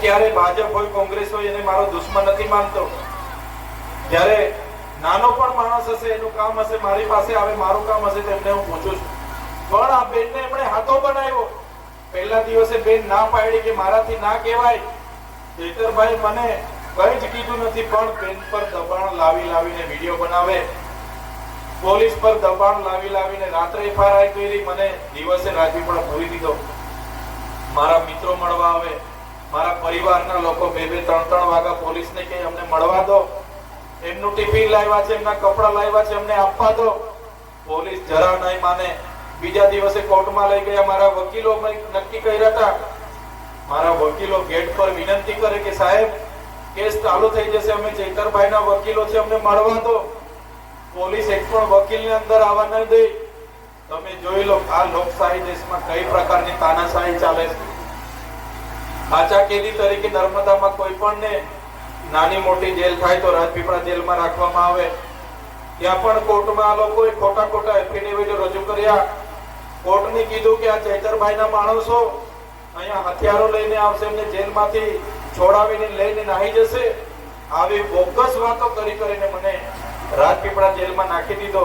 ક્યારે ભાજપ હોય કોંગ્રેસ હોય એને મારો દુશ્મન નથી માનતો. જ્યારે નાનો પણ માણસ હશે, એનું કામ હશે, મારી પાસે આવે, મારું કામ હશે, તેમને હું પૂછું છું. પણ આ બેનને એમણે હાથો બનાવ્યો. પહેલા દિવસે બેન ના પાડી કે મારાથી ના કહેવાય. ચૈતરભાઈ મને કઈ જ કીધું નથી, પણ બેન પર દબાણ લાવીને વિડીયો બનાવે, પોલીસ પર દબાણ લાવીને રાત્રે એફઆઈઆર કરી, મને દિવસે રાજપીપળા પૂરી દીધો. મારા મિત્રો મળવા આવે, મારા પરિવારના લોકો 2-3 વાગ્યા પોલીસને કહે અમને મળવા દો, એમનું ટિફિન લાવ્યા છે, એમના કપડા લાવ્યા છે, અમને આપવા દો. પોલીસ જરા નહીં માને. બીજા દિવસે કોર્ટમાં લઈ ગયા. મારા વકીલો નક્કી કર્યા હતા. મારા વકીલો ગેટ પર વિનંતી કરે કે સાહેબ કેસ ચાલુ થઈ જશે, અમે ચૈતરભાઈના વકીલો છે, અમને મળવા દો. પોલીસ એક પણ વકીલને અંદર આવવા ન દે. તમે જોઈ લો આ લોકશાહી દેશમાં કઈ પ્રકારની તાનાશાહી ચાલે છે. સાચા કેદી તરીકે નર્મદામાં કોઈ પણ ને નાની મોટી જેલ થાય તો રાજપીપળા જેલમાં રાખવામાં આવે. ત્યાં પણ કોર્ટમાં આ લોકોએ ખોટા એફિડેવિટ રજૂ કર્યા. કોર્ટને કીધું કે આ ચૈતરભાઈના માણસો અહીંયા હથિયારો લઈને આવશે, એમને જેલમાંથી છોડાવીને લઈને નાહી જશે. આવી બોગસ વાતો કરીને મને રાજપીપળા જેલમાં નાખી દીધો.